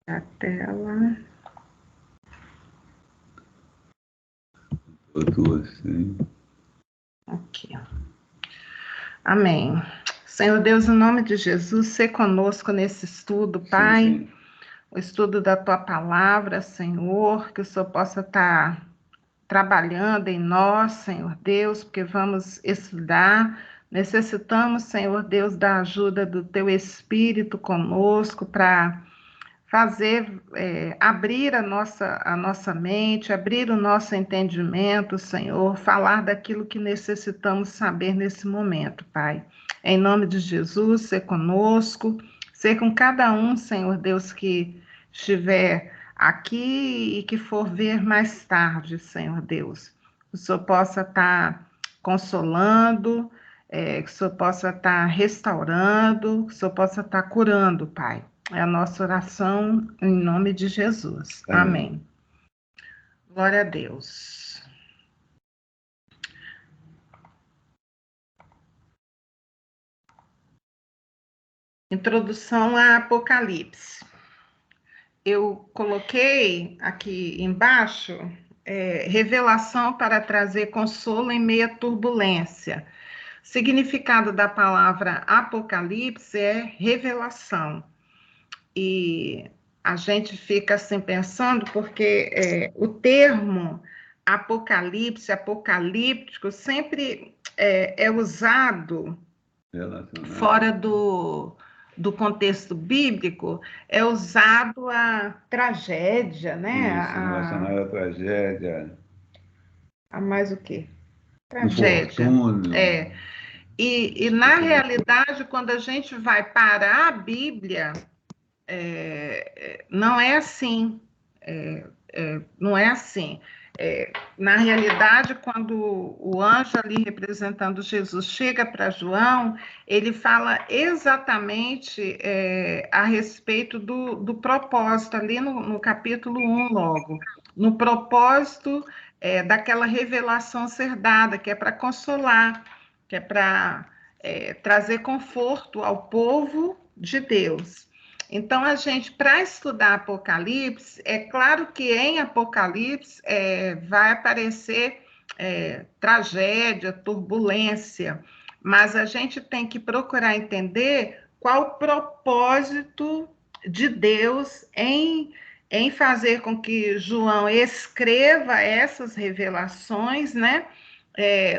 A tela. Tua, sim. Aqui. Amém. Senhor Deus, em nome de Jesus, sê conosco nesse estudo, Pai. Sim. O estudo da Tua palavra, Senhor, que o Senhor possa estar trabalhando em nós, Senhor Deus, porque vamos estudar. Necessitamos, Senhor Deus, da ajuda do Teu Espírito conosco para fazer, abrir a nossa mente, abrir o nosso entendimento, Senhor, falar daquilo que necessitamos saber nesse momento, Pai. Em nome de Jesus, ser conosco, ser com cada um, Senhor Deus, que estiver aqui e que for ver mais tarde, Senhor Deus. Que o Senhor possa estar consolando, que o Senhor possa estar restaurando, que o Senhor possa estar curando, Pai. É a nossa oração em nome de Jesus. Amém. Glória a Deus. Introdução a Apocalipse. Eu coloquei aqui embaixo revelação para trazer consolo em meia turbulência. Significado da palavra Apocalipse é revelação. E a gente fica assim pensando, porque o termo apocalipse, apocalíptico, sempre é usado fora do contexto bíblico, é usado a tragédia, né? Isso, relacionado à tragédia. A mais o quê? Tragédia. Infortúnio. E na realidade, quando a gente vai parar a Bíblia, não é assim. Não é assim. Na realidade, quando o anjo ali representando Jesus chega para João, ele fala exatamente a respeito do propósito, ali no capítulo 1, logo. No propósito daquela revelação ser dada, que é para consolar, que é para trazer conforto ao povo de Deus. Então, a gente, para estudar Apocalipse, é claro que em Apocalipse vai aparecer tragédia, turbulência, mas a gente tem que procurar entender qual o propósito de Deus em fazer com que João escreva essas revelações, né?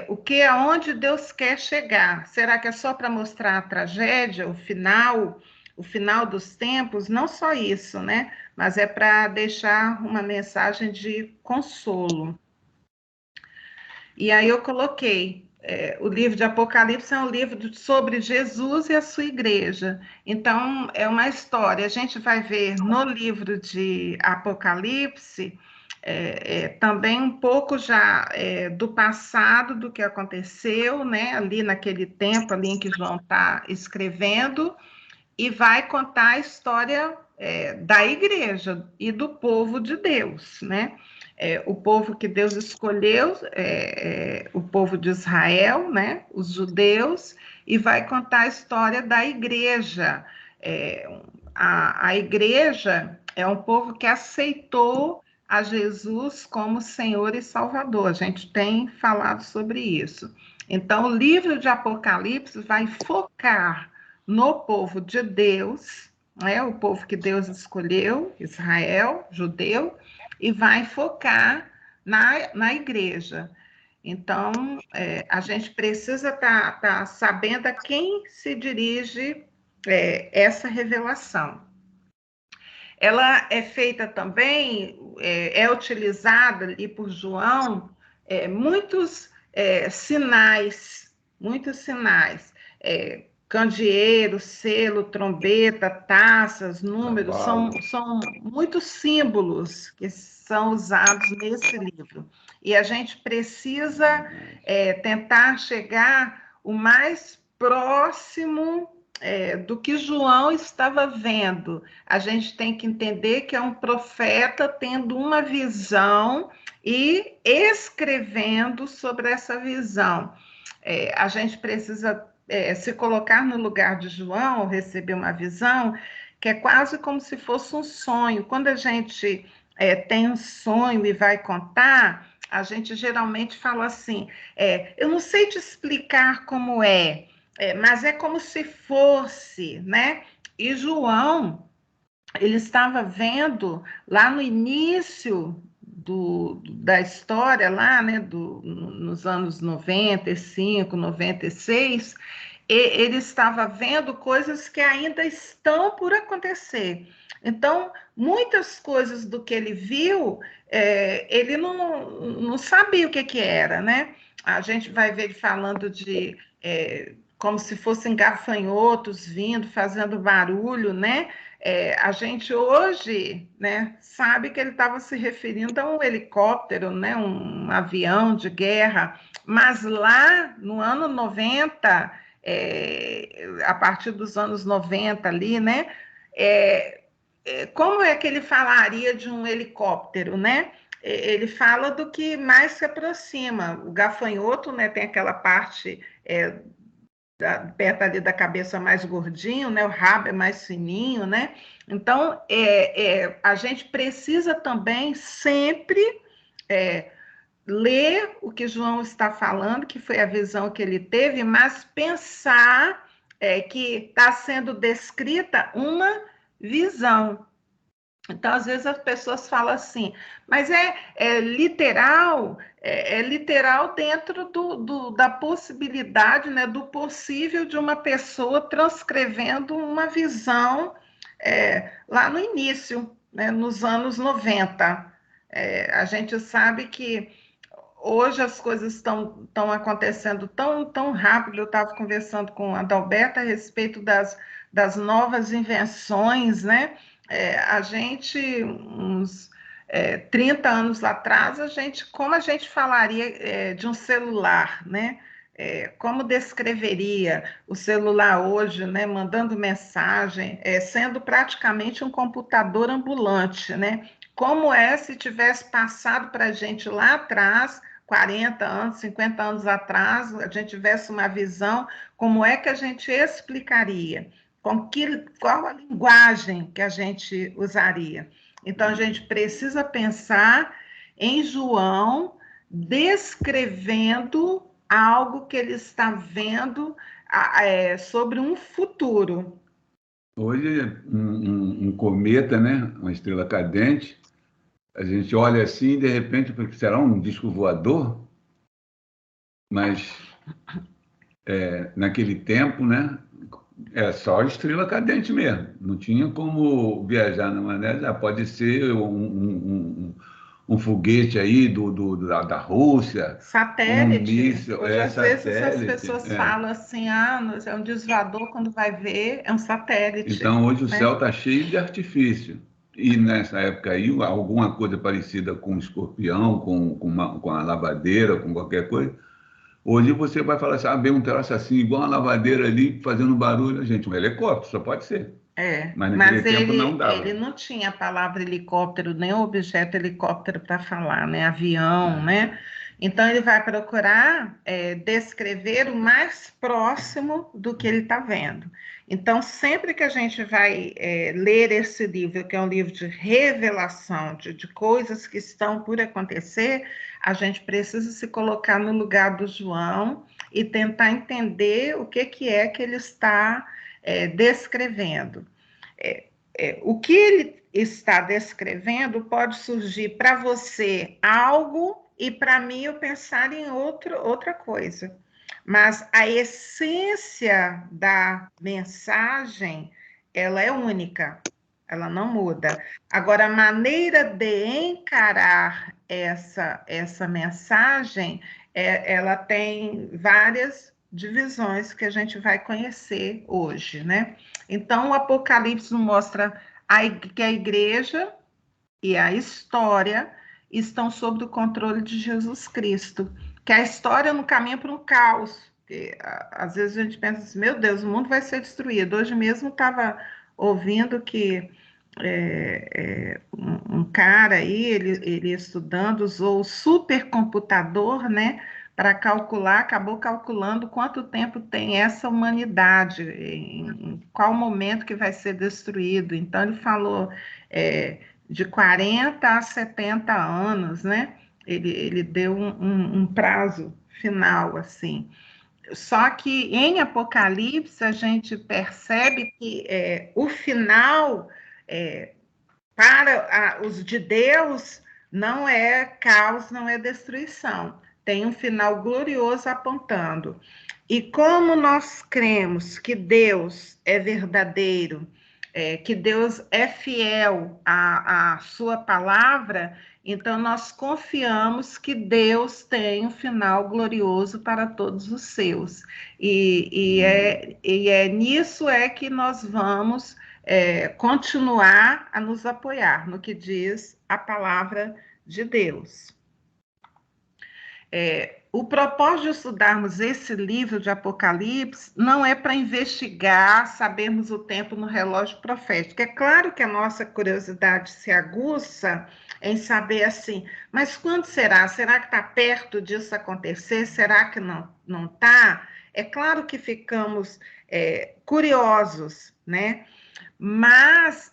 O que, aonde Deus quer chegar? Será que é só para mostrar a tragédia, o final dos tempos? Não só isso, né? Mas é para deixar uma mensagem de consolo. E aí eu coloquei, o livro de Apocalipse é um livro sobre Jesus e a sua igreja. Então, é uma história. A gente vai ver no livro de Apocalipse também um pouco já do passado, do que aconteceu, né, ali naquele tempo ali em que João está escrevendo, e vai contar a história da igreja e do povo de Deus, né? O povo que Deus escolheu, o povo de Israel, né? Os judeus, e vai contar a história da igreja. A igreja é um povo que aceitou a Jesus como Senhor e Salvador. A gente tem falado sobre isso. Então, o livro de Apocalipse vai focar no povo de Deus, né, o povo que Deus escolheu, Israel, judeu, e vai focar na igreja. Então, a gente precisa tá sabendo a quem se dirige essa revelação. Ela é feita também, é utilizada ali por João, muitos sinais, candeeiro, selo, trombeta, taças, números, são muitos símbolos que são usados nesse livro. E a gente precisa tentar chegar o mais próximo do que João estava vendo. A gente tem que entender que é um profeta tendo uma visão e escrevendo sobre essa visão. A gente precisa se colocar no lugar de João, receber uma visão, que é quase como se fosse um sonho. Quando a gente tem um sonho e vai contar, a gente geralmente fala assim, eu não sei te explicar como mas é como se fosse, né? E João, ele estava vendo lá no início da história, lá, né, nos anos 95, 96, ele estava vendo coisas que ainda estão por acontecer. Então, muitas coisas do que ele viu, ele não sabia o que era, né? A gente vai ver ele falando de como se fossem gafanhotos vindo, fazendo barulho, né? A gente hoje, né, sabe que ele estava se referindo a um helicóptero, né, um avião de guerra, mas lá no ano 90, a partir dos anos 90 ali, né, como é que ele falaria de um helicóptero, né? Ele fala do que mais se aproxima. O gafanhoto, né, tem aquela parte perto ali da cabeça mais gordinho, né? O rabo é mais fininho, né? Então, a gente precisa também sempre ler o que João está falando, que foi a visão que ele teve, mas pensar que está sendo descrita uma visão. Então, às vezes as pessoas falam assim, mas é literal, é literal dentro da possibilidade, né, do possível de uma pessoa transcrevendo uma visão lá no início, né, nos anos 90. A gente sabe que hoje as coisas estão acontecendo tão rápido. Eu estava conversando com a Adalberta a respeito das novas invenções, né? A gente, uns 30 anos atrás, como a gente falaria de um celular, né? Como descreveria o celular hoje, né? Mandando mensagem, sendo praticamente um computador ambulante, né? Como se tivesse passado para a gente lá atrás, 40 anos, 50 anos atrás, a gente tivesse uma visão, como é que a gente explicaria? Qual a linguagem que a gente usaria? Então, a gente precisa pensar em João descrevendo algo que ele está vendo sobre um futuro. Hoje, um cometa, né? Uma estrela cadente, a gente olha assim e de repente, será um disco voador? Mas naquele tempo, né? É só estrela cadente mesmo. Não tinha como viajar na maneira. Pode ser um foguete aí da Rússia, um Satélite. míssil, Hoje, às vezes, as satélite. pessoas falam assim, é um desvoador, quando vai ver, é um satélite, Então, hoje o né? céu está cheio de artifício. E nessa época aí, alguma coisa parecida com um escorpião, com a lavadeira, com qualquer coisa. Hoje você vai falar assim, veio um troço assim, igual uma lavadeira ali, fazendo barulho. Gente, um helicóptero, só pode ser. Mas naquele Mas tempo não ele dava. não tinha a palavra helicóptero, nem objeto helicóptero para falar, né? Avião, né? Então ele vai procurar descrever o mais próximo do que ele está vendo. Então, sempre que a gente vai ler esse livro, que é um livro de revelação, de coisas que estão por acontecer, a gente precisa se colocar no lugar do João e tentar entender o que é que ele está descrevendo. O que ele está descrevendo pode surgir para você algo e para mim eu pensar em outra coisa. Mas a essência da mensagem, ela é única, ela não muda. Agora, a maneira de encarar essa mensagem, ela tem várias divisões que a gente vai conhecer hoje, né? Então, o Apocalipse mostra que a igreja e a história estão sob o controle de Jesus Cristo, que a história não caminha para um caos. Porque, às vezes a gente pensa assim, meu Deus, o mundo vai ser destruído. Hoje mesmo estava ouvindo que um cara aí, ele estudando, usou o supercomputador, né, para calcular, acabou calculando quanto tempo tem essa humanidade, em qual momento que vai ser destruído. Então, ele falou de 40 a 70 anos, né? Ele deu um prazo final, assim. Só que em Apocalipse a gente percebe que o final para os de Deus não é caos, não é destruição. Tem um final glorioso apontando. E como nós cremos que Deus é verdadeiro, que Deus é fiel à sua palavra, então nós confiamos que Deus tem um final glorioso para todos os seus. E nisso é que nós vamos continuar a nos apoiar no que diz a palavra de Deus. O propósito de estudarmos esse livro de Apocalipse não é para investigar, sabermos o tempo no relógio profético. É claro que a nossa curiosidade se aguça em saber assim, mas quando será? Será que está perto disso acontecer? Será que não está? É claro que ficamos curiosos, né? Mas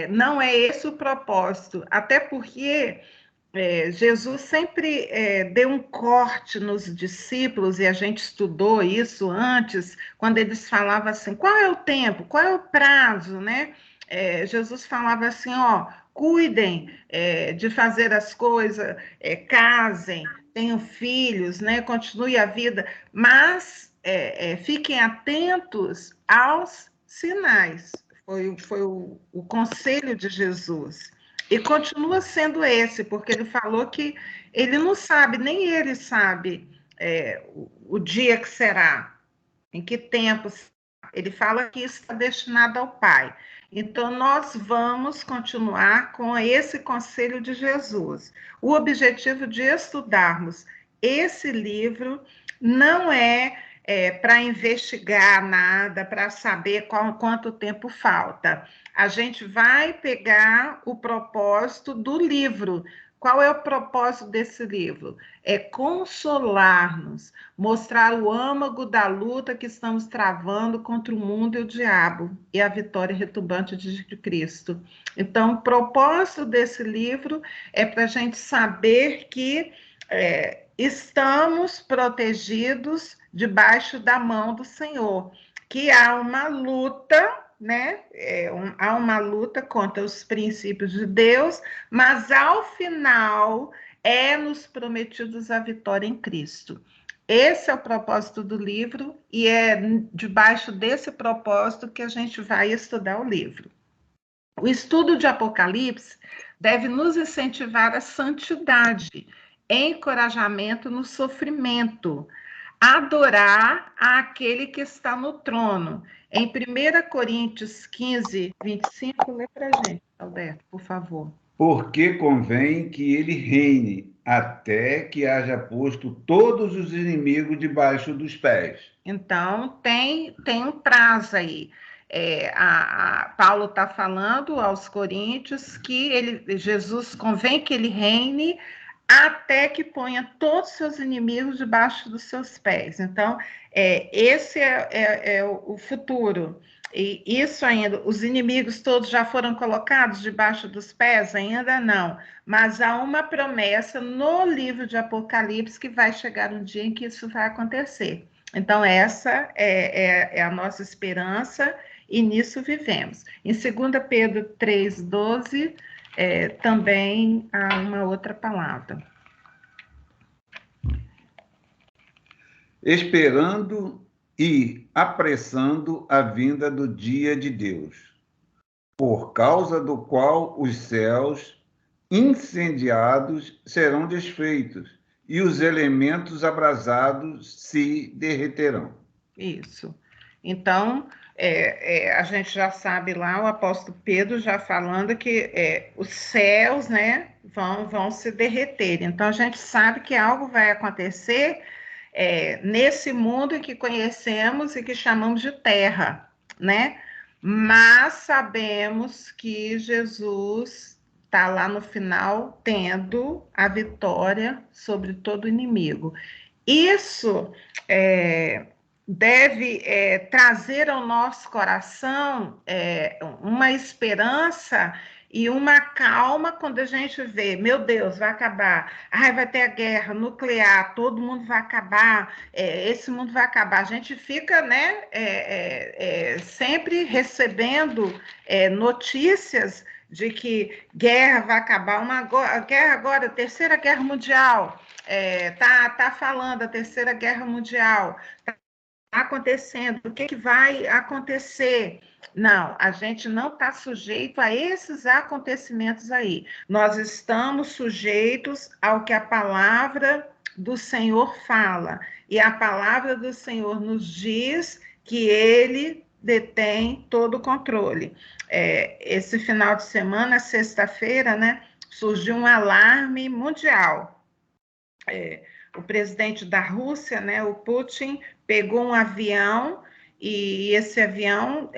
não é esse o propósito, até porque Jesus sempre deu um corte nos discípulos, e a gente estudou isso antes, quando eles falavam assim, qual é o tempo, qual é o prazo, né? Jesus falava assim, ó, cuidem de fazer as coisas, casem, tenham filhos, né? Continue a vida, mas fiquem atentos aos sinais. Foi o conselho de Jesus. E continua sendo esse, porque ele falou que ele não sabe, nem ele sabe o dia que será, em que tempo. Ele fala que isso está destinado ao Pai. Então, nós vamos continuar com esse conselho de Jesus. O objetivo de estudarmos esse livro não é para investigar nada, para saber quanto tempo falta. A gente vai pegar o propósito do livro. Qual é o propósito desse livro? É consolar-nos, mostrar o âmago da luta que estamos travando contra o mundo e o diabo, e a vitória retumbante de Cristo. Então, o propósito desse livro é para a gente saber que estamos protegidos debaixo da mão do Senhor, que há uma luta, né? Há uma luta contra os princípios de Deus, mas ao final nos prometidos a vitória em Cristo. Esse é o propósito do livro, e é debaixo desse propósito que a gente vai estudar o livro. O estudo de Apocalipse deve nos incentivar à santidade, encorajamento no sofrimento, adorar aquele que está no trono. Em 1 Coríntios 15, 25, lê para a gente, Alberto, por favor. Porque convém que ele reine até que haja posto todos os inimigos debaixo dos pés. Então, tem um prazo aí. Paulo está falando aos Coríntios que Jesus convém que ele reine até que ponha todos os seus inimigos debaixo dos seus pés. Então, esse é o futuro. E isso ainda, os inimigos todos já foram colocados debaixo dos pés? Ainda não. Mas há uma promessa no livro de Apocalipse que vai chegar um dia em que isso vai acontecer. Então, essa é a nossa esperança, e nisso vivemos. Em 2 Pedro 3,12, também há uma outra palavra. Esperando e apressando a vinda do dia de Deus, por causa do qual os céus incendiados serão desfeitos e os elementos abrasados se derreterão. Isso. Então, a gente já sabe lá, o apóstolo Pedro já falando que os céus, né, vão se derreter. Então, a gente sabe que algo vai acontecer nesse mundo em que conhecemos e que chamamos de terra, né? Mas sabemos que Jesus está lá no final tendo a vitória sobre todo inimigo. Isso deve trazer ao nosso coração uma esperança e uma calma quando a gente vê, meu Deus, vai acabar, vai ter a guerra nuclear, todo mundo vai acabar, esse mundo vai acabar. A gente fica, né, sempre recebendo notícias de que guerra vai acabar, a guerra agora, a Terceira Guerra Mundial, tá falando a Terceira Guerra Mundial, tá acontecendo, o que vai acontecer? Não, a gente não está sujeito a esses acontecimentos aí. Nós estamos sujeitos ao que a palavra do Senhor fala. E a palavra do Senhor nos diz que ele detém todo o controle. Esse final de semana, sexta-feira, né, surgiu um alarme mundial. O presidente da Rússia, né, o Putin, pegou um avião e esse avião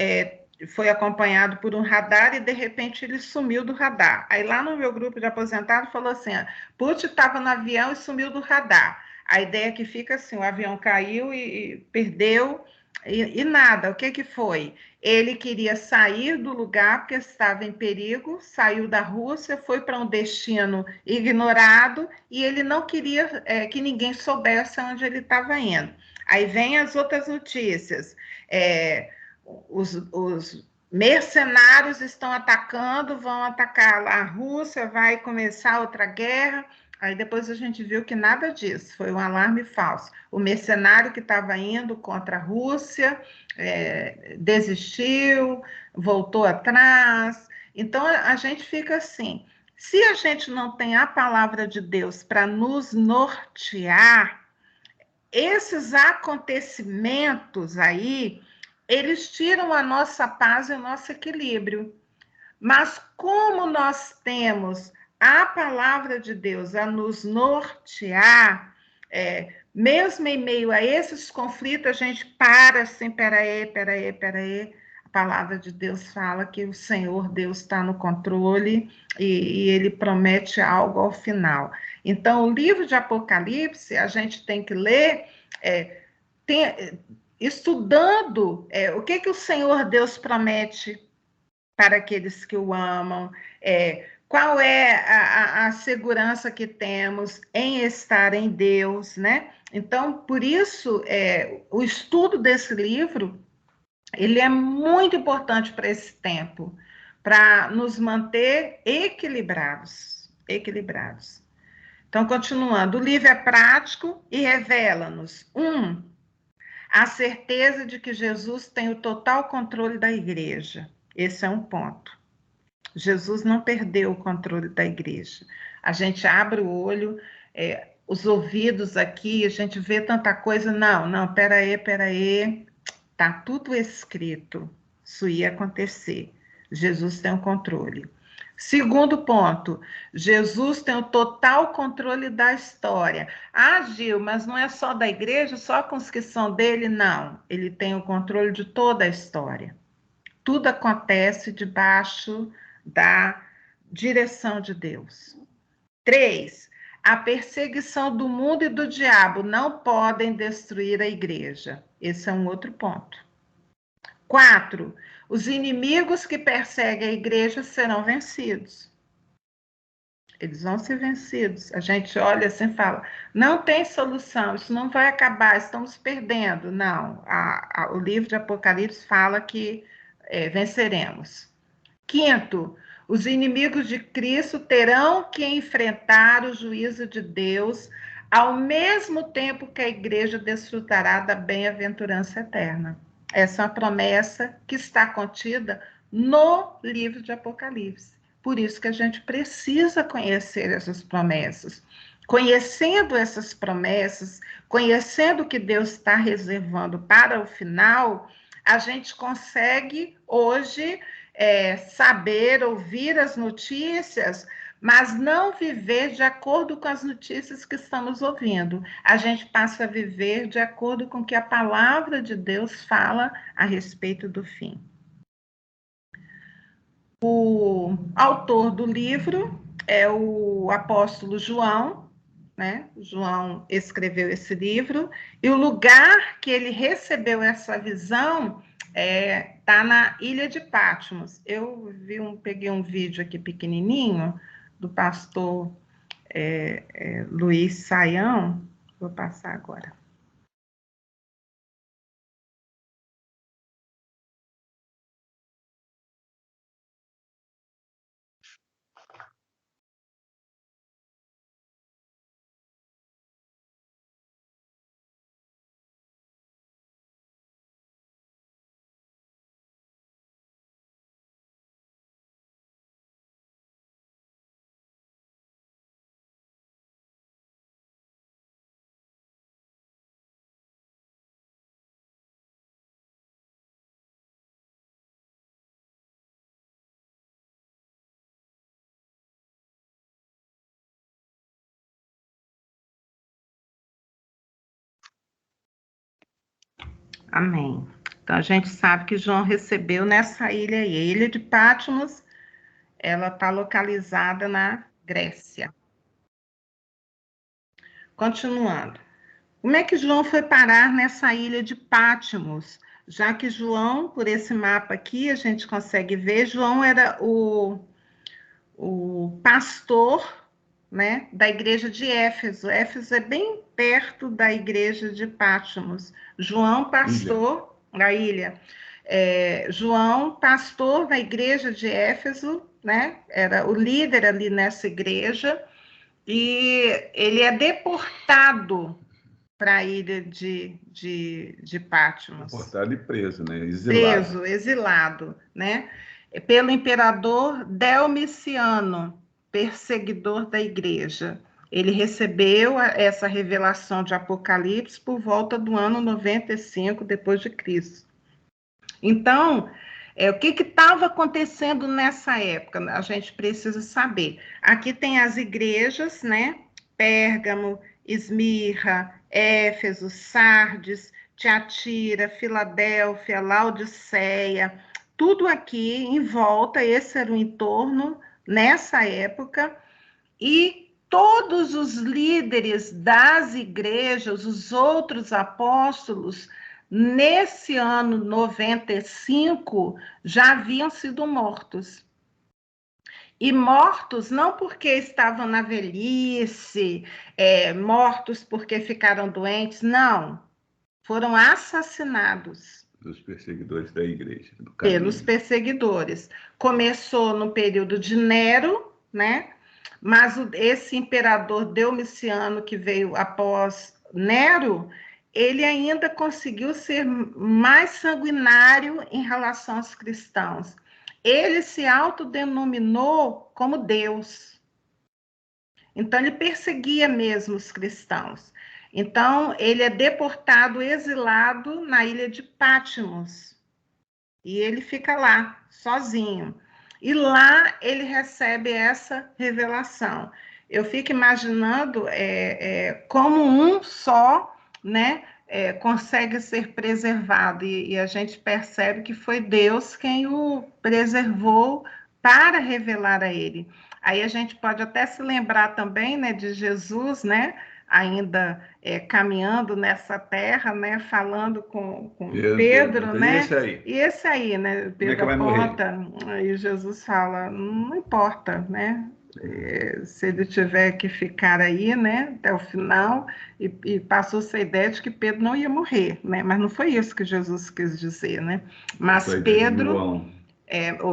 foi acompanhado por um radar e, de repente, ele sumiu do radar. Aí, lá no meu grupo de aposentados, falou assim, Putin estava no avião e sumiu do radar. A ideia que fica assim, o avião caiu e perdeu, e nada. O que foi? Ele queria sair do lugar porque estava em perigo, saiu da Rússia, foi para um destino ignorado e ele não queria que ninguém soubesse onde ele estava indo. Aí vem as outras notícias. Os mercenários estão atacando, vão atacar a Rússia, vai começar outra guerra. Aí depois a gente viu que nada disso, foi um alarme falso. O mercenário que estava indo contra a Rússia desistiu, voltou atrás. Então a gente fica assim, se a gente não tem a palavra de Deus para nos nortear, esses acontecimentos aí, eles tiram a nossa paz e o nosso equilíbrio. Mas como nós temos a palavra de Deus a nos nortear, mesmo em meio a esses conflitos, a gente para assim, peraí. A palavra de Deus fala que o Senhor Deus está no controle e ele promete algo ao final. Então, o livro de Apocalipse, a gente tem que ler estudando o que o Senhor Deus promete para aqueles que o amam, qual é a segurança que temos em estar em Deus, né? Então, por isso, o estudo desse livro, ele é muito importante para esse tempo, para nos manter equilibrados. Então, continuando, o livro é prático e revela-nos, a certeza de que Jesus tem o total controle da igreja. Esse é um ponto. Jesus não perdeu o controle da igreja. A gente abre o olho, os ouvidos aqui, a gente vê tanta coisa. Não, peraí. Está tudo escrito. Isso ia acontecer. Jesus tem o controle. Segundo ponto, Jesus tem o total controle da história. Gil, mas não é só da igreja, só com os que são dele? Não, ele tem o controle de toda a história. Tudo acontece debaixo da direção de Deus. 3, a perseguição do mundo e do diabo não podem destruir a igreja. Esse é um outro ponto. 4, os inimigos que perseguem a igreja serão vencidos. Eles vão ser vencidos. A gente olha assim e fala, não tem solução, isso não vai acabar, estamos perdendo. Não, o livro de Apocalipse fala que venceremos. 5, os inimigos de Cristo terão que enfrentar o juízo de Deus ao mesmo tempo que a igreja desfrutará da bem-aventurança eterna. Essa é uma promessa que está contida no livro de Apocalipse. Por isso que a gente precisa conhecer essas promessas. Conhecendo essas promessas, conhecendo o que Deus está reservando para o final, a gente consegue hoje saber, ouvir as notícias, mas não viver de acordo com as notícias que estamos ouvindo. A gente passa a viver de acordo com o que a palavra de Deus fala a respeito do fim. O o autor do livro é o apóstolo João, né? João escreveu esse livro, e o lugar que ele recebeu essa visão está na ilha de Patmos. Eu peguei um vídeo aqui pequenininho do pastor Luiz Saião, vou passar agora. Amém. Então, a gente sabe que João recebeu nessa ilha aí. A ilha de Patmos, ela está localizada na Grécia. Continuando. Como é que João foi parar nessa ilha de Patmos? Já que João, por esse mapa aqui, a gente consegue ver, João era o pastor, né, da igreja de Éfeso. Éfeso é bem perto da igreja de Patmos. João, pastor da ilha. João, pastor da igreja de Éfeso, né, era o líder ali nessa igreja, e ele é deportado para a ilha de Patmos. Deportado e preso, né? Exilado. Exilado, né? Pelo imperador Domiciano, perseguidor da igreja. Ele recebeu essa revelação de Apocalipse por volta do ano 95 depois de Cristo. Então, o que estava acontecendo nessa época? A gente precisa saber. Aqui tem as igrejas, né? Pérgamo, Esmirna, Éfeso, Sardes, Tiatira, Filadélfia, Laodiceia, tudo aqui em volta, esse era o entorno nessa época, e todos os líderes das igrejas, os outros apóstolos, nesse ano 95, já haviam sido mortos. E mortos não porque estavam na velhice, mortos porque ficaram doentes, não. Foram assassinados. Dos perseguidores da igreja. Pelos perseguidores. Começou no período de Nero, né? Mas esse imperador Domiciano, que veio após Nero, ele ainda conseguiu ser mais sanguinário em relação aos cristãos. Ele se autodenominou como Deus. Então, ele perseguia mesmo os cristãos. Então, ele é deportado, exilado na ilha de Patmos. E ele fica lá, sozinho. E lá ele recebe essa revelação. Eu fico imaginando como um só, né, consegue ser preservado. E a gente percebe que foi Deus quem o preservou para revelar a ele. Aí a gente pode até se lembrar também, né, de Jesus, né, ainda caminhando nessa terra, né, falando com Pedro, né? E esse aí, né? Pedro aponta, e Jesus fala, não importa, né? Se ele tiver que ficar aí, né, até o final, e passou-se a ideia de que Pedro não ia morrer, né? Mas não foi isso que Jesus quis dizer, né? Mas foi Pedro...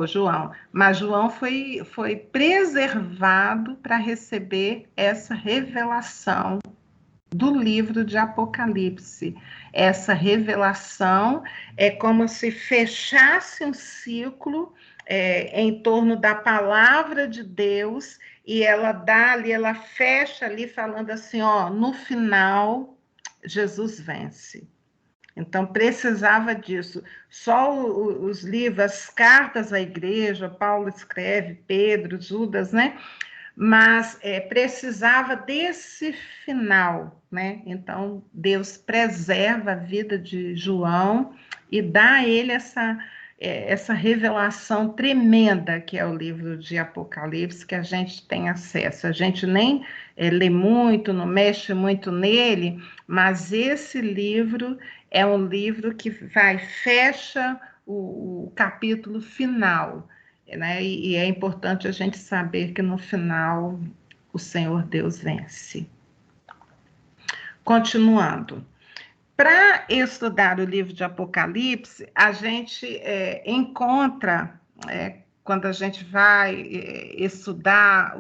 João. Mas João foi preservado para receber essa revelação do livro de Apocalipse. Essa revelação é como se fechasse um ciclo em torno da palavra de Deus, e ela dá ali, ela fecha ali falando assim, ó, no final, Jesus vence. Então, precisava disso. Só os livros, as cartas à igreja, Paulo escreve, Pedro, Judas, né? Mas precisava desse final, né? Então, Deus preserva a vida de João e dá a ele essa revelação tremenda que é o livro de Apocalipse, que a gente tem acesso. A gente nem lê muito, não mexe muito nele, mas esse livro é um livro que fecha o capítulo final, né? E é importante a gente saber que no final o Senhor Deus vence. Continuando. Para estudar o livro de Apocalipse, a gente encontra, quando a gente vai estudar,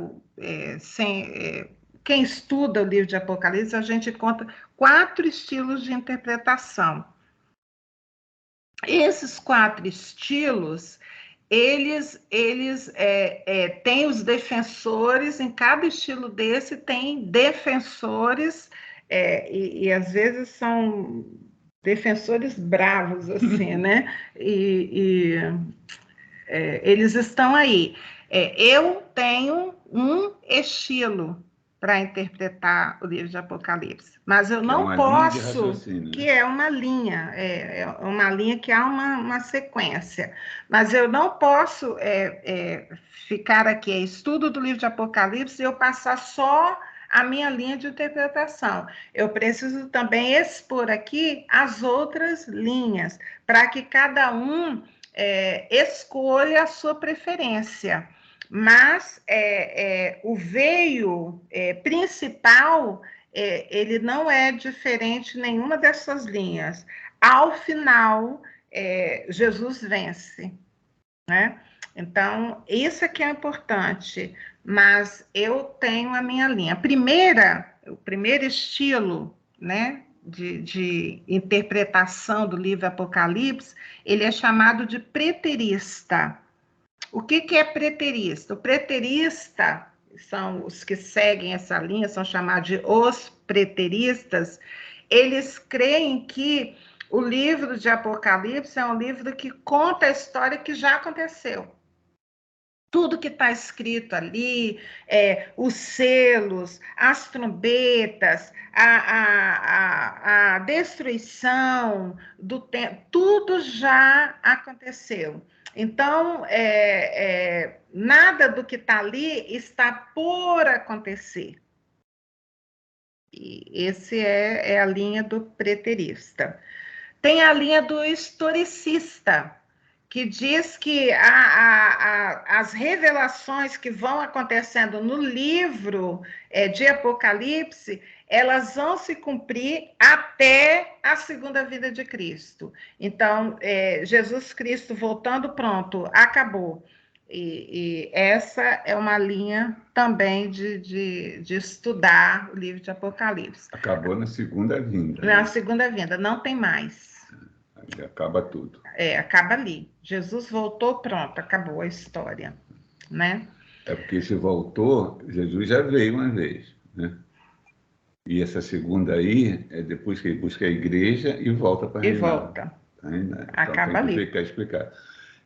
quem estuda o livro de Apocalipse, a gente encontra 4 estilos de interpretação. Esses 4 estilos, eles têm os defensores, em cada estilo desse tem defensores, e às vezes são defensores bravos, assim, né? Eles estão aí. Eu tenho um estilo para interpretar o livro de Apocalipse, mas eu não posso, que é uma linha, uma linha que há uma sequência, mas eu não posso ficar aqui, estudo do livro de Apocalipse, e eu passar só a minha linha de interpretação. Eu preciso também expor aqui as outras linhas, para que cada um escolha a sua preferência. Mas o veio principal, ele não é diferente nenhuma dessas linhas. Ao final, Jesus vence, né? Então, isso aqui é importante, mas eu tenho a minha linha. O primeiro estilo, né, de interpretação do livro Apocalipse, ele é chamado de preterista. O que é preterista? O preterista são os que seguem essa linha, são chamados de os preteristas. Eles creem que o livro de Apocalipse é um livro que conta a história que já aconteceu. Tudo que está escrito ali, os selos, as trombetas, a destruição do templo, tudo já aconteceu. Então, nada do que está ali está por acontecer. E esse é a linha do preterista. Tem a linha do historicista, que diz que as revelações que vão acontecendo no livro de Apocalipse, elas vão se cumprir até a segunda vinda de Cristo. Então, Jesus Cristo voltando, pronto, acabou. E essa é uma linha também de estudar o livro de Apocalipse. Acabou na segunda vinda. Na segunda vinda, não tem mais. Aí acaba tudo. Acaba ali. Jesus voltou, pronto, acabou a história, né? É porque se voltou, Jesus já veio uma vez, né? E essa segunda aí é depois que ele busca a igreja e volta para reinar. E volta. Então, acaba tem que ali. explicar.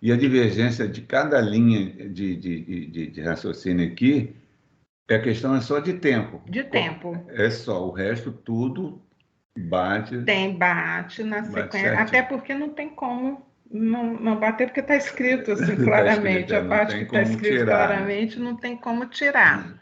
E a divergência de cada linha de raciocínio aqui, a questão é só de tempo. De tempo. É só, o resto tudo bate. Bate na sequência, até porque não tem como não bater, porque está escrito assim claramente. Tá escrito, a parte que está escrito claramente não tem como tirar.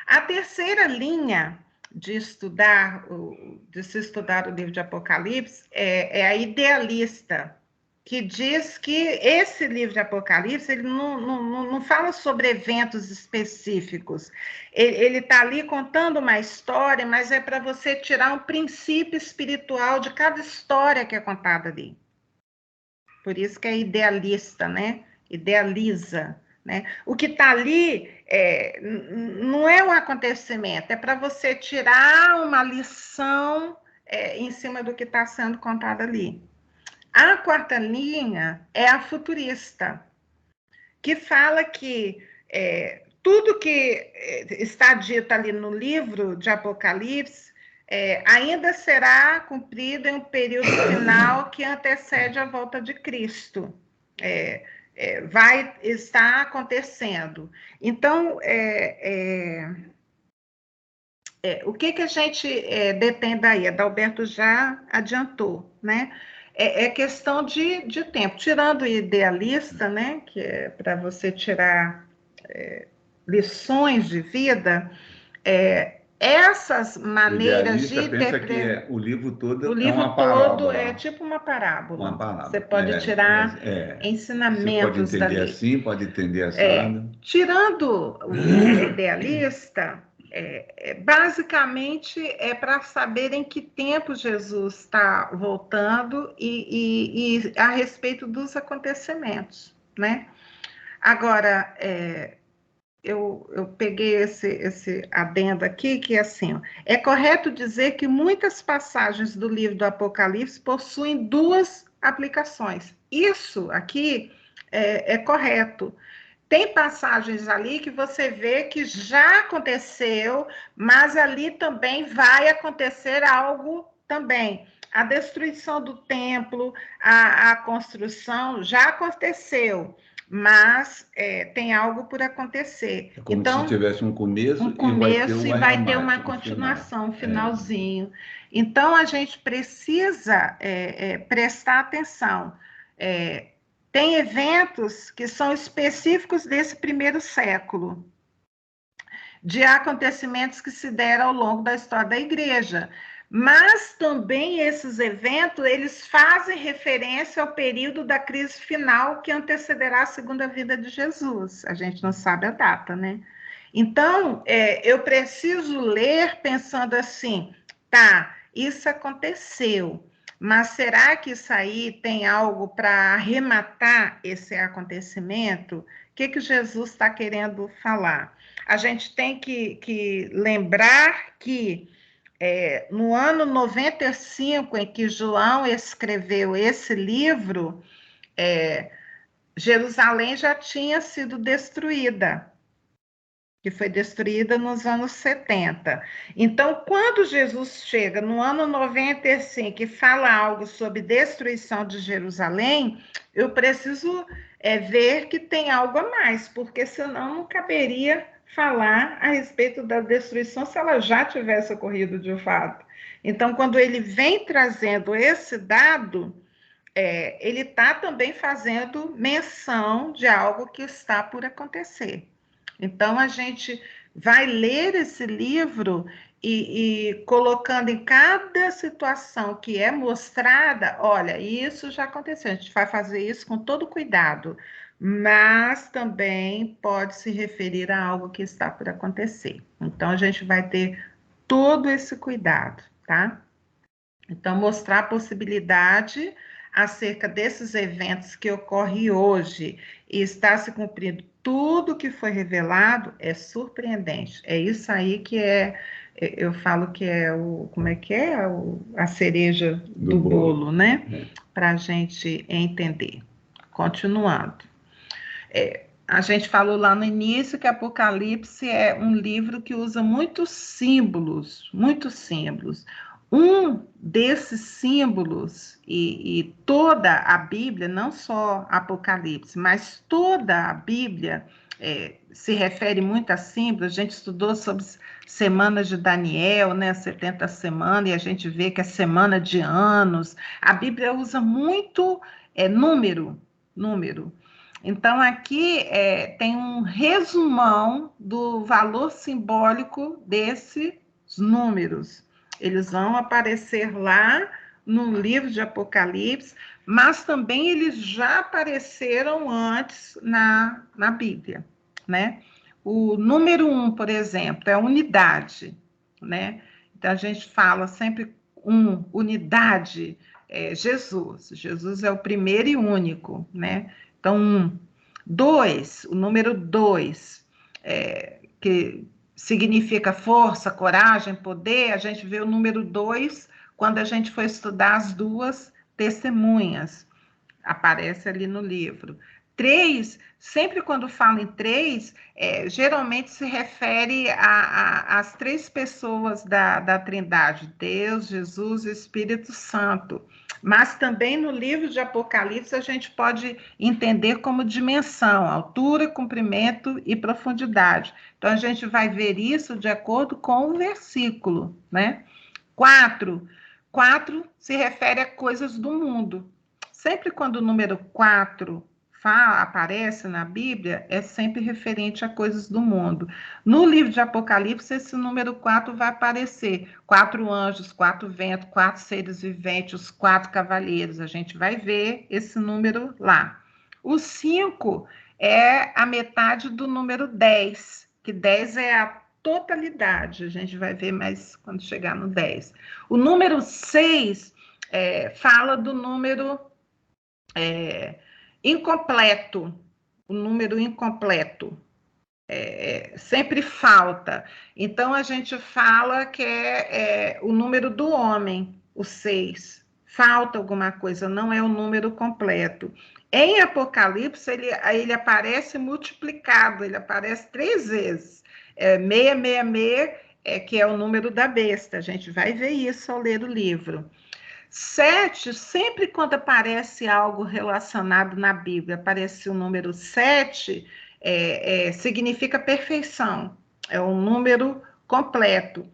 A terceira linha de se estudar o livro de Apocalipse é a idealista, que diz que esse livro de Apocalipse ele não fala sobre eventos específicos. Ele está ali contando uma história, mas é para você tirar um princípio espiritual de cada história que é contada ali. Por isso que é idealista, né? Idealiza. Né? O que está ali não é um acontecimento, é para você tirar uma lição em cima do que está sendo contado ali. A quarta linha é a futurista, que fala que tudo que está dito ali no livro de Apocalipse ainda será cumprido em um período final que antecede a volta de Cristo. Vai estar acontecendo. Então, o que a gente detém daí? Adalberto já adiantou, né? é questão de tempo. Tirando o idealista, né, que é para você tirar lições de vida, essas O maneiras de idealista pensa que interpretar. o livro O todo é livro uma todo é parábola. tipo uma Uma parábola. Você parábola. pode tirar Você pode ensinamentos entender dali. assim, pode entender assado. Tirando o idealista, basicamente é para saber em que tempo Jesus está voltando e a respeito dos acontecimentos, né? Agora, eu peguei esse adendo aqui, que é assim, ó, é correto dizer que muitas passagens do livro do Apocalipse possuem duas aplicações. Isso aqui é correto. Tem passagens ali que você vê que já aconteceu, mas ali também vai acontecer algo também. A destruição do templo, a construção já aconteceu, mas tem algo por acontecer. É como se Então, tivesse um um começo e vai ter começo um e vai ter arremate, uma um final. continuação, um finalzinho. Então, a gente precisa prestar atenção. É, Tem eventos que são específicos desse primeiro século, de acontecimentos que se deram ao longo da história da igreja. Mas também esses eventos, eles fazem referência ao período da crise final que antecederá a segunda vinda de Jesus. A gente não sabe a data, né? Então, eu preciso ler pensando assim, tá, isso aconteceu, mas será que isso aí tem algo para arrematar esse acontecimento? O que Jesus está querendo falar? A gente tem que lembrar que no ano 95, em que João escreveu esse livro, Jerusalém já tinha sido destruída, que foi destruída nos anos 70. Então, quando Jesus chega no ano 95 e fala algo sobre destruição de Jerusalém, eu preciso ver que tem algo a mais, porque senão não caberia falar a respeito da destruição se ela já tivesse ocorrido de fato. Então, quando ele vem trazendo esse dado, ele está também fazendo menção de algo que está por acontecer. Então, a gente vai ler esse livro e colocando em cada situação que é mostrada, olha, isso já aconteceu, a gente vai fazer isso com todo cuidado, mas também pode se referir a algo que está por acontecer. Então, a gente vai ter todo esse cuidado, tá? Então, mostrar a possibilidade acerca desses eventos que ocorrem hoje e está se cumprindo tudo que foi revelado é surpreendente. É isso aí que eu falo que é como é que é? A cereja do bolo, né? Para a gente entender. Continuando. A gente falou lá no início que Apocalipse é um livro que usa muitos símbolos, muitos símbolos. Um desses símbolos, e toda a Bíblia, não só Apocalipse, mas toda a Bíblia se refere muito a símbolos. A gente estudou sobre semanas de Daniel, né, 70 semanas, e a gente vê que é semana de anos. A Bíblia usa muito número. Então, aqui tem um resumão do valor simbólico desses números. Eles vão aparecer lá no livro de Apocalipse, mas também eles já apareceram antes na Bíblia, né? O número 1, por exemplo, é unidade, né? Então, a gente fala sempre unidade, Jesus. Jesus é o primeiro e único, né? Então, 2, o número 2, que significa força, coragem, poder, a gente vê o número 2 quando a gente for estudar as duas testemunhas, aparece ali no livro. 3, sempre quando fala em 3, geralmente se refere às 3 pessoas da Trindade, Deus, Jesus e Espírito Santo. Mas também no livro de Apocalipse a gente pode entender como dimensão, altura, comprimento e profundidade. Então a gente vai ver isso de acordo com o versículo, né? 4, 4 se refere a coisas do mundo. Sempre quando o número 4 aparece na Bíblia, é sempre referente a coisas do mundo. No livro de Apocalipse, esse número 4 vai aparecer. 4 anjos, 4 ventos, 4 seres viventes, os 4 cavaleiros. A gente vai ver esse número lá. O 5 é a metade do número 10, que 10 é a totalidade. A gente vai ver mais quando chegar no 10. O número 6 fala do número incompleto, o número incompleto. Sempre falta. Então, a gente fala que é o número do homem, o 6. Falta alguma coisa, não é o número completo. Em Apocalipse, ele aparece multiplicado, ele aparece 3 vezes. 666, que é o número da besta. A gente vai ver isso ao ler o livro. 7, sempre quando aparece algo relacionado na Bíblia, aparece o número 7, significa perfeição, é um número completo.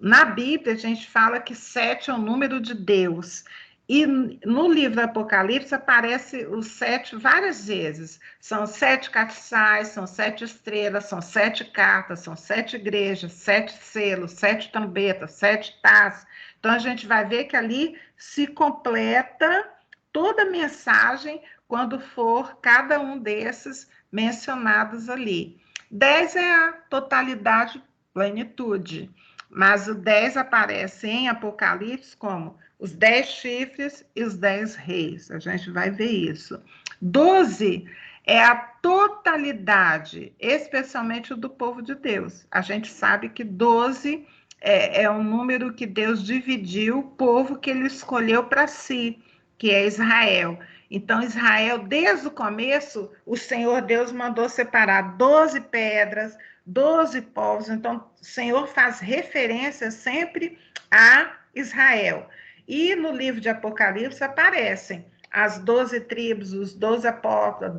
Na Bíblia, a gente fala que 7 é o número de Deus. E no livro Apocalipse aparece o 7 várias vezes. São 7 castiçais, são 7 estrelas, são 7 cartas, são 7 igrejas, 7 selos, 7 trombetas, 7 taças. Então, a gente vai ver que ali se completa toda a mensagem quando for cada um desses mencionados ali. 10 é a totalidade, plenitude. Mas o 10 aparece em Apocalipse como os 10 chifres e os 10 reis. A gente vai ver isso. 12 é a totalidade, especialmente do povo de Deus. A gente sabe que 12 é um número que Deus dividiu o povo que ele escolheu para si, que é Israel. Então, Israel, desde o começo, o Senhor Deus mandou separar 12 pedras, 12 povos. Então, o Senhor faz referência sempre a Israel. E no livro de Apocalipse aparecem as 12 tribos, os 12 portas,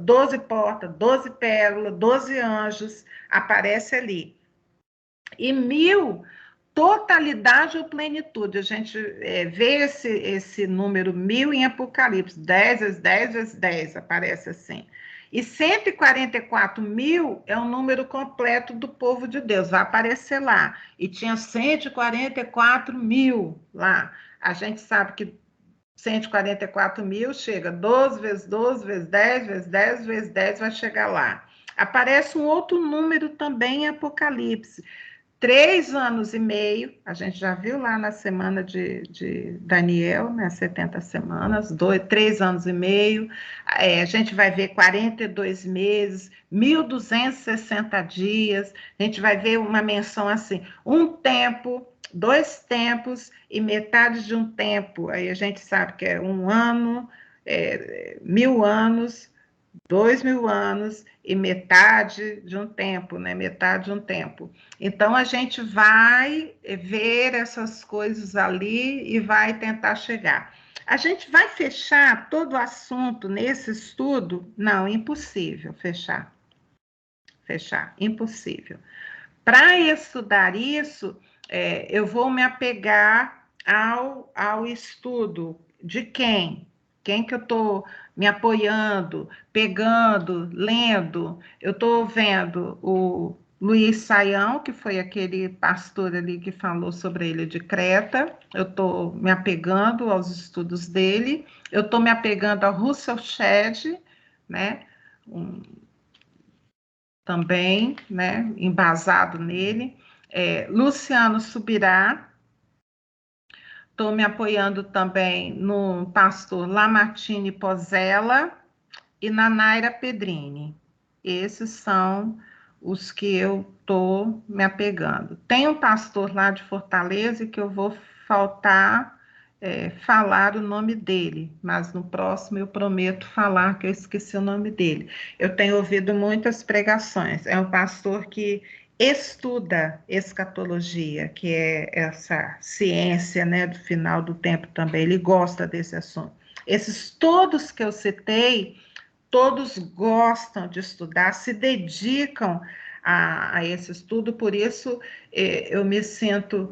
12 pérolas, 12 anjos, aparece ali. E 1000, totalidade ou plenitude. A gente vê esse número 1000 em Apocalipse, 10 vezes 10 vezes 10, aparece assim. E 144.000 é o número completo do povo de Deus, vai aparecer lá. E tinha 144.000 lá. A gente sabe que 144.000 chega 12 vezes 12 vezes 10 vezes 10 vezes 10, vai chegar lá. Aparece um outro número também em Apocalipse. 3 anos e meio, a gente já viu lá na semana de Daniel, né, 70 semanas, 3 anos e meio, a gente vai ver 42 meses, 1.260 dias, a gente vai ver uma menção assim, um tempo, 2 tempos e metade de um tempo, aí a gente sabe que é 1 ano, 1.000 anos, 2.000 anos e metade de um tempo, né? Metade de um tempo. Então, a gente vai ver essas coisas ali e vai tentar chegar. A gente vai fechar todo o assunto nesse estudo? Não, impossível fechar. Fechar, impossível. Para estudar isso, eu vou me apegar ao estudo de quem? Quem que eu estou me apoiando, pegando, lendo? Eu estou vendo o Luiz Saião, que foi aquele pastor ali que falou sobre a ilha de Creta. Eu estou me apegando aos estudos dele. Eu estou me apegando ao Russell Shedd, né? Também, né? Embasado nele. Luciano Subirá. Estou me apoiando também no pastor Lamartine Pozella e na Naira Pedrini. Esses são os que eu estou me apegando. Tem um pastor lá de Fortaleza que eu vou faltar falar o nome dele, mas no próximo eu prometo falar que eu esqueci o nome dele. Eu tenho ouvido muitas pregações. É um pastor que estuda escatologia, que é essa ciência, né, do final do tempo também. Ele gosta desse assunto. Esses todos que eu citei, todos gostam de estudar, se dedicam a esse estudo, por isso eu me sinto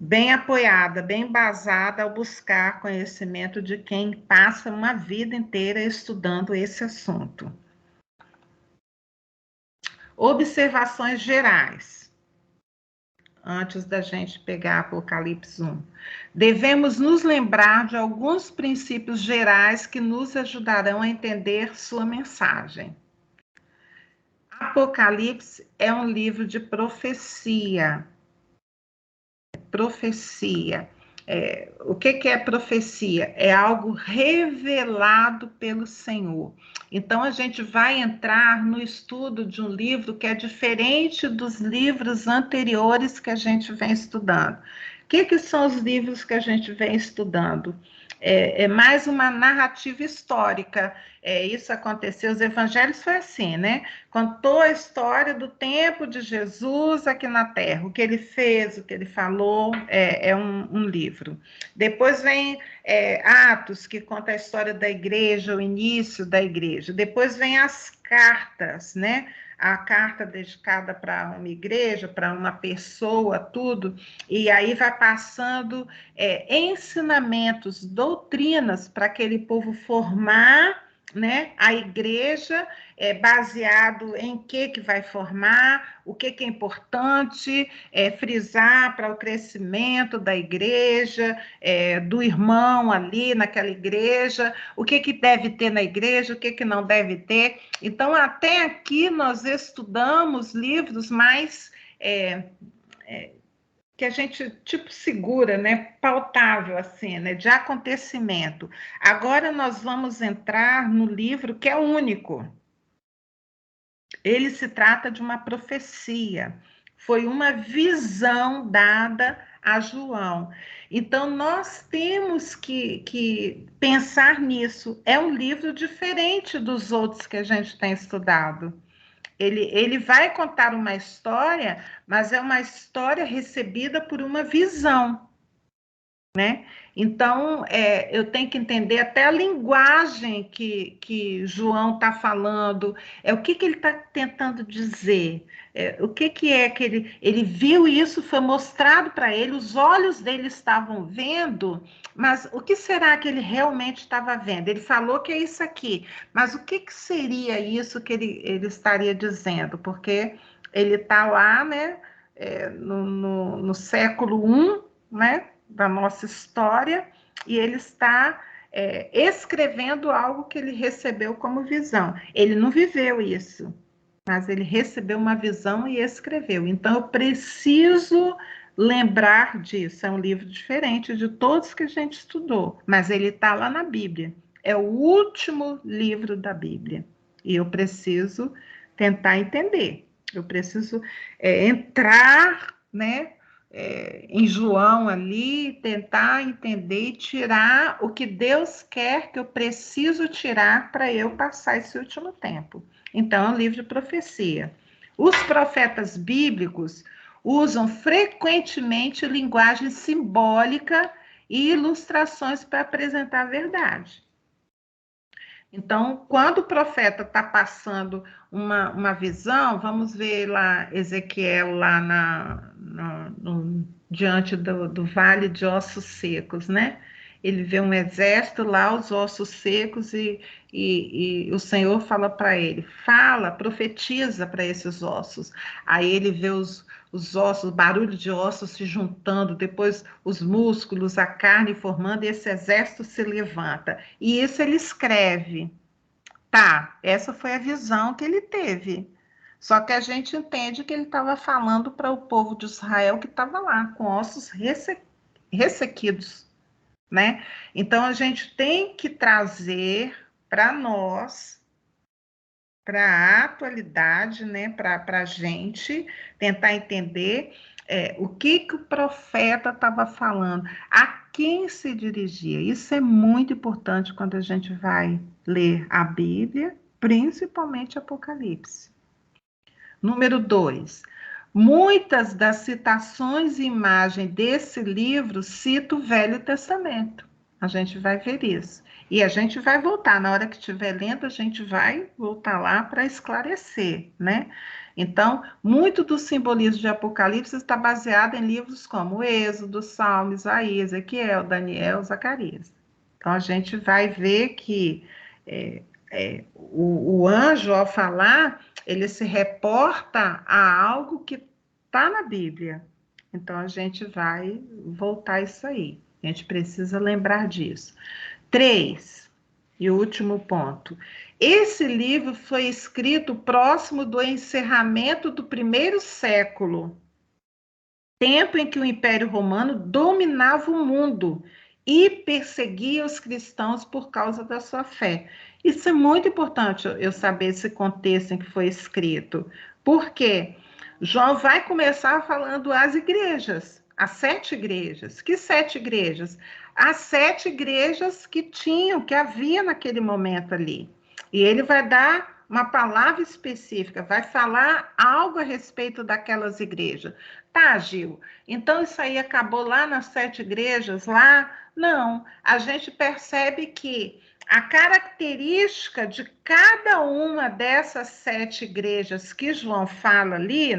bem apoiada, bem embasada ao buscar conhecimento de quem passa uma vida inteira estudando esse assunto. Observações gerais. Antes da gente pegar Apocalipse 1. Devemos nos lembrar de alguns princípios gerais que nos ajudarão a entender sua mensagem. Apocalipse é um livro de profecia. Profecia. O que é profecia? É algo revelado pelo Senhor. Então, a gente vai entrar no estudo de um livro que é diferente dos livros anteriores que a gente vem estudando. O que são os livros que a gente vem estudando? É mais uma narrativa histórica. Isso aconteceu, os evangelhos foi assim, né? Contou a história do tempo de Jesus aqui na Terra, o que ele fez, o que ele falou, é um livro. Depois vem Atos, que conta a história da igreja, o início da igreja. Depois vem as cartas, né? A carta dedicada para uma igreja, para uma pessoa, tudo, e aí vai passando ensinamentos, doutrinas para aquele povo formar, né, a igreja, baseado em que vai formar, o que é importante frisar para o crescimento da igreja, do irmão ali naquela igreja, o que deve ter na igreja, o que não deve ter. Então, até aqui nós estudamos livros mais que a gente, tipo, segura, né, pautável, assim, né, de acontecimento. Agora nós vamos entrar no livro que é único. Ele se trata de uma profecia. Foi uma visão dada a João. Então, nós temos que pensar nisso. É um livro diferente dos outros que a gente tem estudado. Ele vai contar uma história, mas é uma história recebida por uma visão, né? Então, eu tenho que entender até a linguagem que João está falando, o que ele está tentando dizer, o que é que ele viu isso, foi mostrado para ele, os olhos dele estavam vendo, mas o que será que ele realmente estava vendo? Ele falou que é isso aqui, mas o que seria isso que ele estaria dizendo? Porque ele está lá, né, no século I, né, da nossa história, e ele está escrevendo algo que ele recebeu como visão. Ele não viveu isso, mas ele recebeu uma visão e escreveu. Então, eu preciso lembrar disso. É um livro diferente de todos que a gente estudou, mas ele está lá na Bíblia. É o último livro da Bíblia. E eu preciso tentar entender. Eu preciso entrar, né, em João ali, tentar entender e tirar o que Deus quer que eu preciso tirar para eu passar esse último tempo. Então, é um livro de profecia. Os profetas bíblicos usam frequentemente linguagem simbólica e ilustrações para apresentar a verdade. Então, quando o profeta está passando uma visão, vamos ver lá Ezequiel lá diante do vale de ossos secos, né? Ele vê um exército lá, os ossos secos, e o Senhor fala para ele, profetiza para esses ossos. Aí ele vê os ossos, barulho de ossos se juntando, depois os músculos, a carne formando, e esse exército se levanta. E isso ele escreve. Tá, essa foi a visão que ele teve. Só que a gente entende que ele estava falando para o povo de Israel que estava lá, com ossos ressequidos, né? Então, a gente tem que trazer para nós, para a atualidade, né? Para a gente tentar entender o que o profeta estava falando, a quem se dirigia. Isso é muito importante quando a gente vai ler a Bíblia, principalmente Apocalipse. Número 2. Muitas das citações e imagens desse livro citam o Velho Testamento. A gente vai ver isso. E a gente vai voltar, na hora que estiver lendo, a gente vai voltar lá para esclarecer, né? Então, muito do simbolismo de Apocalipse está baseado em livros como Êxodo, Salmo, Isaías, Ezequiel, Daniel, Zacarias. Então, a gente vai ver que o anjo, ao falar, ele se reporta a algo que está na Bíblia. Então, a gente vai voltar a isso aí. A gente precisa lembrar disso. 3, e o último ponto. Esse livro foi escrito próximo do encerramento do primeiro século, tempo em que o Império Romano dominava o mundo e perseguia os cristãos por causa da sua fé. Isso é muito importante eu saber esse contexto em que foi escrito, porque João vai começar falando às igrejas, as 7 igrejas. Que 7 igrejas? As 7 igrejas que havia naquele momento ali. E ele vai dar uma palavra específica, vai falar algo a respeito daquelas igrejas. Tá, Gil, então isso aí acabou lá nas 7 igrejas, lá? Não, a gente percebe que a característica de cada uma dessas 7 igrejas que João fala ali,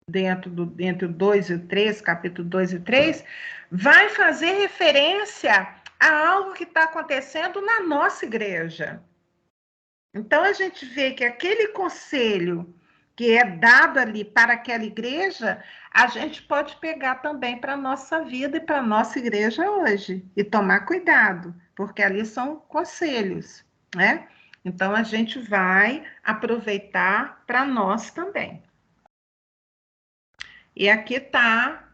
dentro 2 e 3, capítulo 2 e 3, vai fazer referência a algo que está acontecendo na nossa igreja. Então, a gente vê que aquele conselho que é dado ali para aquela igreja, a gente pode pegar também para a nossa vida e para a nossa igreja hoje. E tomar cuidado, porque ali são conselhos, né? Então, a gente vai aproveitar para nós também. E aqui está.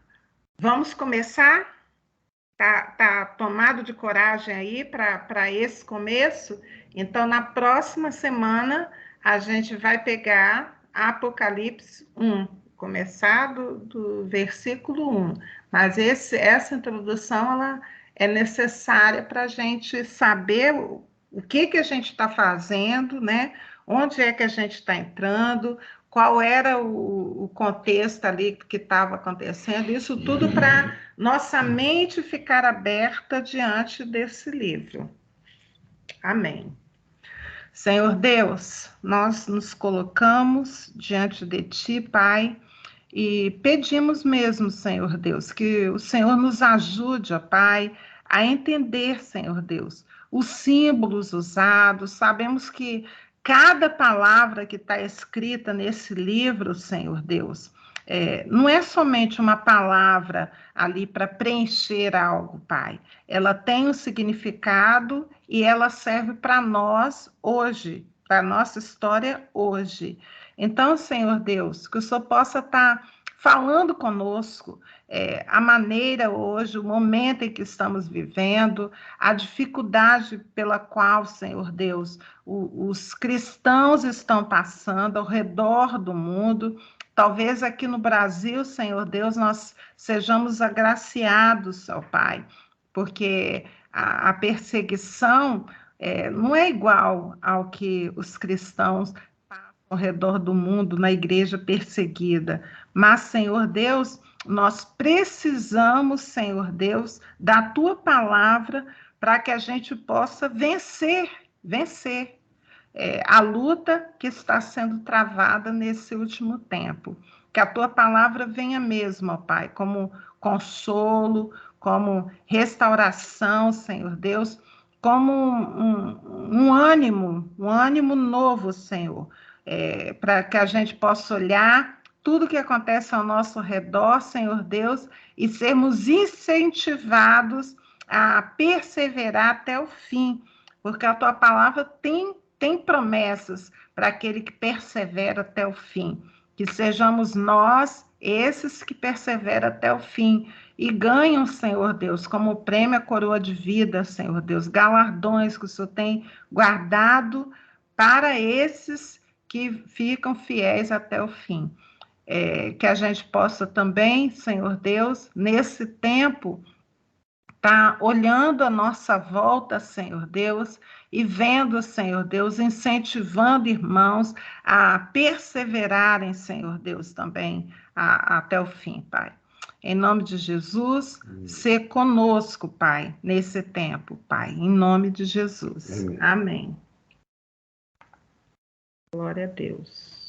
Vamos começar? Tá tomado de coragem aí para esse começo? Então, na próxima semana, a gente vai pegar Apocalipse 1, começar do versículo 1. Mas essa introdução ela é necessária para a gente saber o que a gente está fazendo, né? Onde é que a gente está entrando, qual era o contexto ali que estava acontecendo, isso tudo para nossa mente ficar aberta diante desse livro. Amém. Senhor Deus, nós nos colocamos diante de Ti, Pai, e pedimos mesmo, Senhor Deus, que o Senhor nos ajude, ó Pai, a entender, Senhor Deus, os símbolos usados. Sabemos que cada palavra que está escrita nesse livro, Senhor Deus, não é somente uma palavra ali para preencher algo, Pai. Ela tem um significado e ela serve para nós hoje, para a nossa história hoje. Então, Senhor Deus, que o Senhor possa estar falando conosco a maneira hoje, o momento em que estamos vivendo, a dificuldade pela qual, Senhor Deus, os cristãos estão passando ao redor do mundo. Talvez aqui no Brasil, Senhor Deus, nós sejamos agraciados, ó Pai, porque a perseguição não é igual ao que os cristãos passam ao redor do mundo na igreja perseguida. Mas, Senhor Deus, nós precisamos, Senhor Deus, da Tua palavra para que a gente possa vencer a luta que está sendo travada nesse último tempo. Que a Tua palavra venha mesmo, ó Pai, como consolo, como restauração, Senhor Deus, como um ânimo novo, Senhor, para que a gente possa olhar tudo que acontece ao nosso redor, Senhor Deus, e sermos incentivados a perseverar até o fim, porque a Tua palavra tem promessas para aquele que persevera até o fim. Que sejamos nós, esses que perseveram até o fim, e ganham, Senhor Deus, como prêmio a coroa de vida, Senhor Deus, galardões que o Senhor tem guardado para esses que ficam fiéis até o fim. Que a gente possa também, Senhor Deus, nesse tempo, tá olhando a nossa volta, Senhor Deus, e vendo, Senhor Deus, incentivando irmãos a perseverarem, Senhor Deus, também até o fim, Pai. Em nome de Jesus, ser conosco, Pai, nesse tempo, Pai, em nome de Jesus. Amém. Glória a Deus.